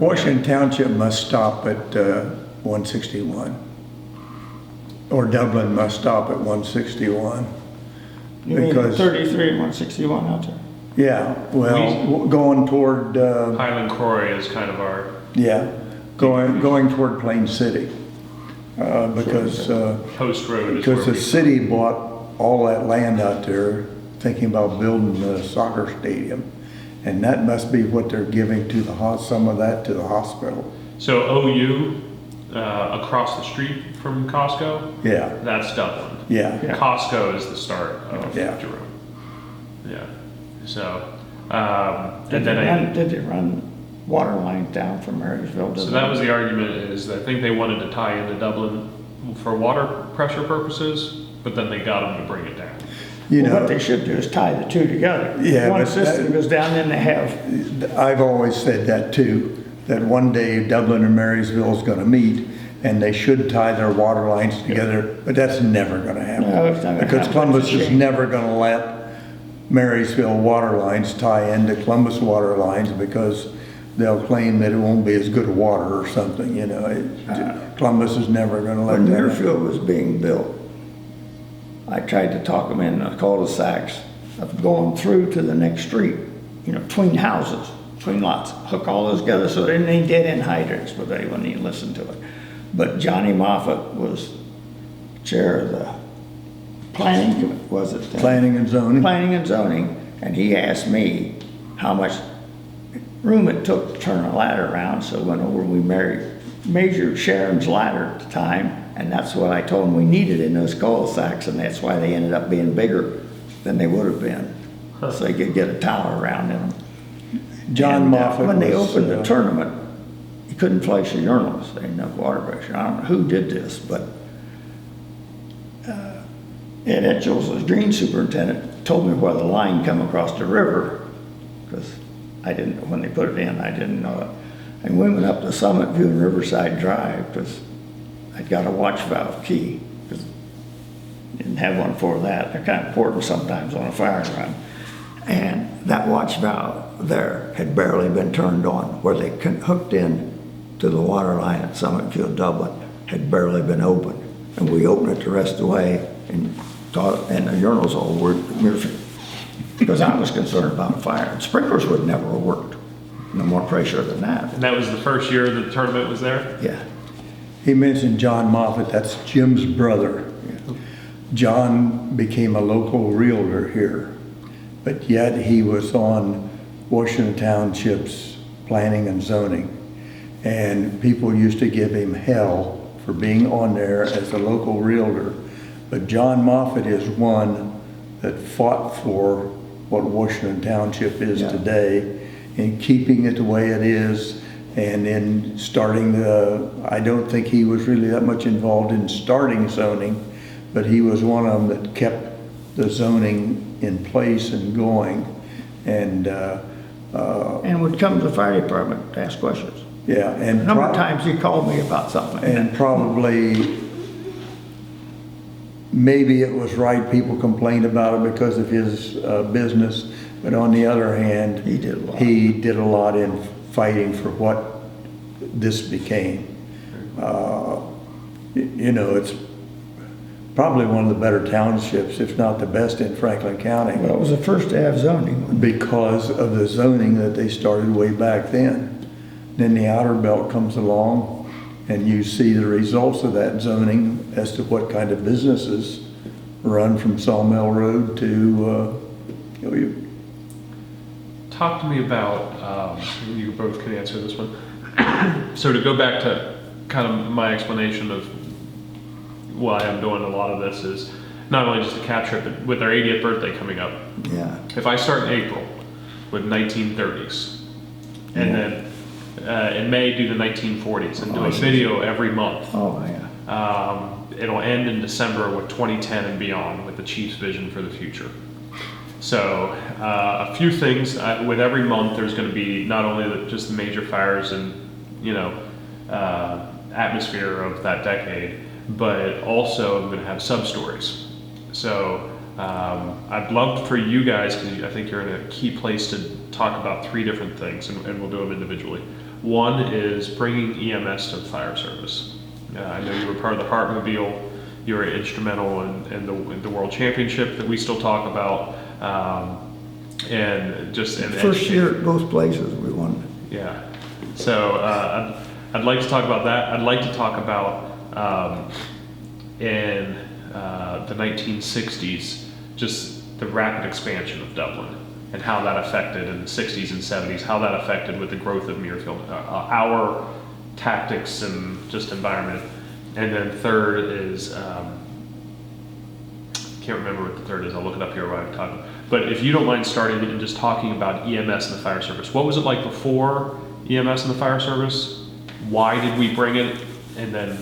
Washington Township must stop at 161. Or Dublin must stop at 161. You mean Because, 33 and 161 out there? yeah, well, going toward, Highland Quarry is kind of our, yeah, going toward Plain City. Because post road is where the we, city bought all that land out there, thinking about building the soccer stadium. And that must be what they're giving to some of that to the hospital. so OU, across the street from Costco, Yeah, that's Dublin. yeah, Yeah. Costco is the start of Yeah. Jerome. Yeah. So, and then Did they run water lines down from Marysville to? so that was the argument, is I think they wanted to tie into Dublin for water pressure purposes, but then they got them to bring it down. you Well, what know, they should do is tie the two together. Yeah, One but system that- goes down, then they have, I've always said that too, that one day Dublin and Marysville is gonna meet, and they should tie their water lines together, but that's never gonna happen. No, it's not gonna Because happen. Columbus It's a is shame. never gonna let Marysville water lines tie into Columbus water lines, because they'll claim that it won't be as good a water or something, you know. Columbus is never gonna let when that happen. Muirfield was being built, I tried to talk them in the cul-de-sacs of going through to the next street, you know, between houses, between lots, hook all those together so there ain't any dead-end hydrants, but they wouldn't even listen to it. But Johnny Moffett was chair of the planning, was it? Planning and zoning. Planning and zoning, and he asked me how much room it took to turn a ladder around, so went over, we measured Sharon's ladder at the time, and that's what I told him we needed in those cul-de-sacs, and that's why they ended up being bigger than they would have been. So they could get a tower around in them. John And, Moffett when they was, opened the tournament, you couldn't flush the urinals, they had enough water pressure. I don't know who did this, but Ed Etchells, the green superintendent, told me where the line come across the river, because I didn't, when they put it in, I didn't know it. And we went up to Summit View and Riverside Drive, because I'd got a watch valve key, because didn't have one for that. They're kind of important sometimes on a fire run. And that watch valve there had barely been turned on, where they hooked in to the water line at Summit View, Dublin, had barely been opened. And we opened it the rest of the way, and thought, and the urinals all worked, because I was concerned about a fire. And sprinklers would never have worked. No more pressure than that. And that was the first year the tournament was there? Yeah. he mentioned John Moffett, that's Jim's brother. John became a local realtor here, but yet he was on Washington Township's planning and zoning. And people used to give him hell for being on there as a local realtor. But John Moffett is one that fought for what Washington Township is Yeah. today, in keeping it the way it is, and in starting I don't think he was really that much involved in starting zoning, but he was one of them that kept the zoning in place and going. And And would come to the fire department to ask questions. yeah, A and number of times he called me about something. and probably maybe it was right, people complained about it because of his business, but on the other hand, He did a lot. he did a lot in fighting for what this became. You know, it's probably one of the better townships, if not the best in Franklin County, Well, it was the first to have zoning. because of the zoning that they started way back then. Then the outer belt comes along, and you see the results of that zoning as to what kind of businesses run from Sawmill Road to, Talk to me about, you both can answer this one. So to go back to kind of my explanation of why I'm doing a lot of this is not only just to capture it, but with our 80th birthday coming up, Yeah. if I start in April with 1930s, and Yeah. then in May do the 1940s, and do Oh, I a see. video every month, Oh, yeah. it'll end in December with 2010 and beyond, with the Chiefs' vision for the future. So a few things with every month. There's going to be not only just the major fires and atmosphere of that decade, but also I'm going to have sub stories. So I'd love for you guys, because I think you're in a key place to talk about three different things, and we'll do them individually. One is bringing EMS to the fire service. I know you were part of the Heartmobile. You were instrumental in the World Championship that we still talk about, and just in First year at both places we won. Yeah. So I'd like to talk about that. I'd like to talk about in the 1960s, just the rapid expansion of Dublin and how that affected in the 60s and 70s, how that affected with the growth of Muirfield, our tactics and just environment. And then third is, can't remember what the third is. I'll look it up here while I'm talking. But if you don't mind starting and just talking about EMS and the fire service, what was it like before EMS and the fire service? Why did we bring it? And then,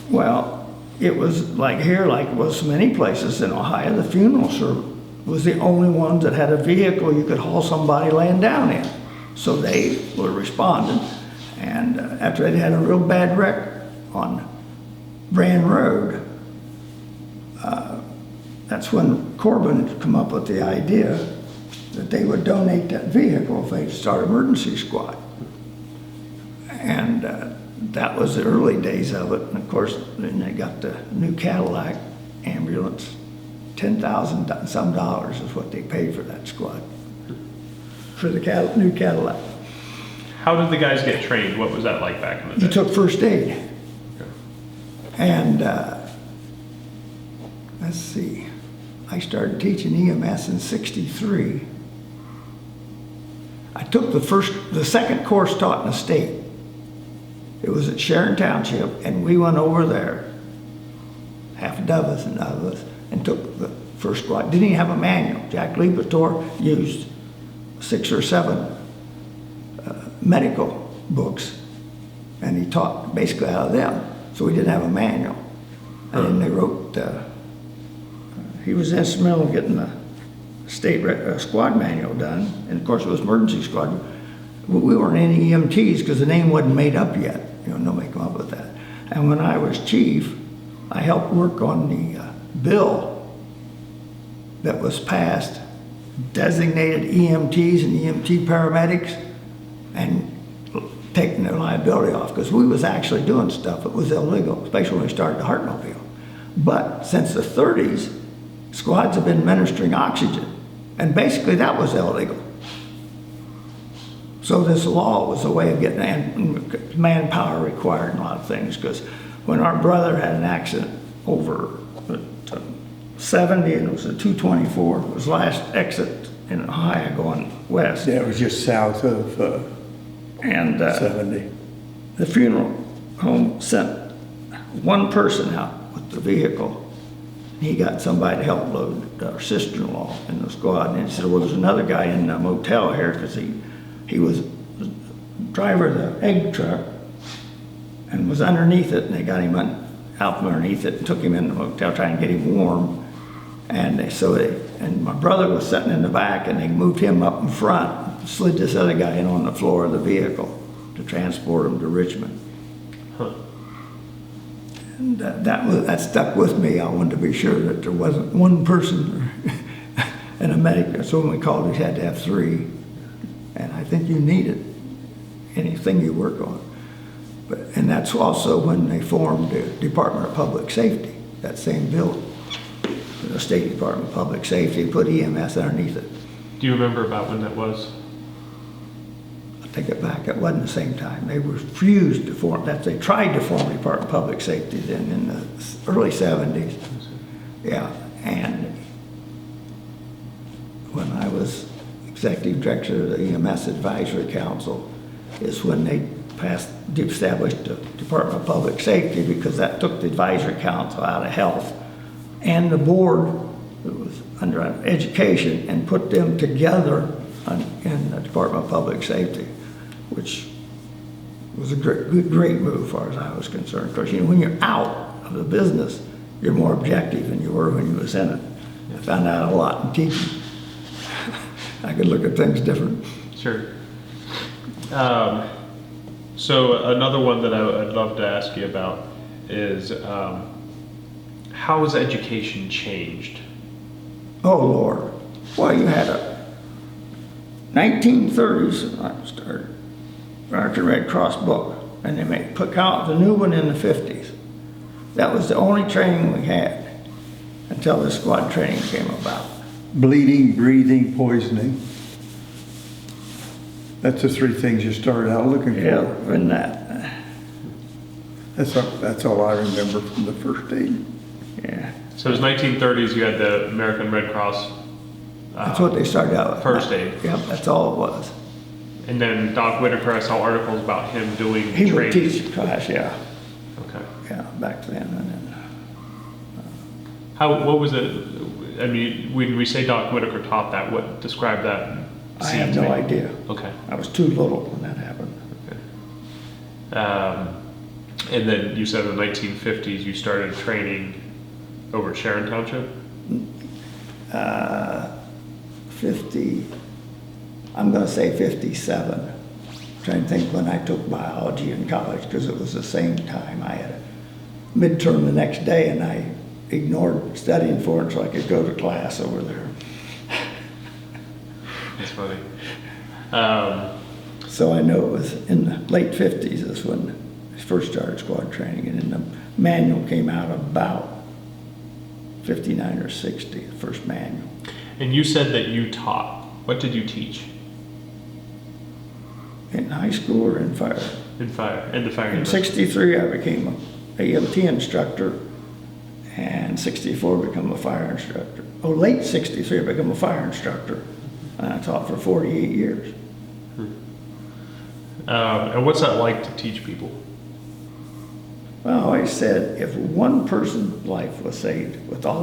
Well, it was like here, like it was many places in Ohio, the funeral service was the only ones that had a vehicle you could haul somebody laying down in. So they were responding. And after they had a real bad wreck on Brand Road, that's when Corbin come up with the idea that they would donate that vehicle if they start emergency squad. And that was the early days of it. And of course, then they got the new Cadillac ambulance. $10,000 some dollars is what they paid for that squad, for the new Cadillac. how did the guys get trained? What was that like back in the day? You took first aid. Okay. And let's see, I started teaching EMS in '63. I took the second course taught in the state. It was at Sharon Township, and we went over there, half a dozen of us, and took the first squad. Didn't even have a manual. Jack Lipitor used 6 or 7 medical books, and he taught basically out of them. So we didn't have a manual. And then they wrote, he was instrumental in getting the state squad manual done. And of course it was emergency squad. We weren't any EMTs because the name wasn't made up yet. Nobody come up with that. And when I was chief, I helped work on the bill that was passed, designated EMTs and EMT paramedics, and taking their liability off, because we was actually doing stuff that was illegal, especially when we started the Heartmobile. But since the 30s, squads have been administering oxygen, and basically that was illegal. So this law was a way of getting, and manpower required and a lot of things, because when our brother had an accident over 70, and it was a 224, it was last exit in Ohio going west. Yeah, it was just south of And 70. the funeral home sent one person out with the vehicle. He got somebody to help load our sister-in-law in the squad. And he said, well, there's another guy in the motel here, because he was the driver of the egg truck and was underneath it, and they got him out from underneath it and took him in the motel trying to get him warm. And and my brother was sitting in the back, and they moved him up in front, slid this other guy in on the floor of the vehicle to transport him to Richmond. Huh. And that stuck with me. I wanted to be sure that there wasn't one person and a medic. So when we called, we had to have 3. And I think you need it, anything you work on. And that's also when they formed the Department of Public Safety, that same building. The State Department of Public Safety put EMS underneath it. Do you remember about when that was? I take it back, it wasn't the same time. They refused to form that. They tried to form the Department of Public Safety then in the early 70s. Yeah, and when I was executive director of the EMS Advisory Council is when they established the Department of Public Safety, because that took the Advisory Council out of health and the board that was under education, and put them together in the Department of Public Safety, which was a great move as far as I was concerned. Because when you're out of the business, you're more objective than you were when you was in it. I found out a lot in teaching. I could look at things different. Sure. So another one that I'd love to ask you about is how has education changed? Oh, Lord. Well, you had a 1930s when I started. American Red Cross book, and they put out the new one in the 50s. That was the only training we had until the squad training came about. Bleeding, breathing, poisoning. That's the three things you started out looking for. Yeah, and that, That's all I remember from the first aid. yeah. So it was 1930s, you had the American Red Cross. That's what they started out with. First aid. Yep, that's all it was. And then Doc Whitaker, I saw articles about him doing He would training. teach class, yeah, Okay. yeah, back then, and then. What was it? I mean, when we say Doc Whitaker taught that, what described that? I scene have to no me? idea. Okay. I was too little when that happened. And then you said in the 1950s you started training over at Sharon Township? 50, I'm gonna say 57. Trying to think when I took biology in college, because it was the same time. I had a midterm the next day and I ignored studying for it so I could go to class over there. That's funny. So I know it was in the late 50s is when I first started squad training, and then the manual came out about 59 or 60, the first manual. And you said that you taught. What did you teach? In high school or in fire? In the fire In university? 63 I became a AMT instructor, and 64 become a fire instructor. Oh, late 63 I became a fire instructor, and I taught for 48 years. And what's that like to teach people? Well, I always said if one person's life was saved with all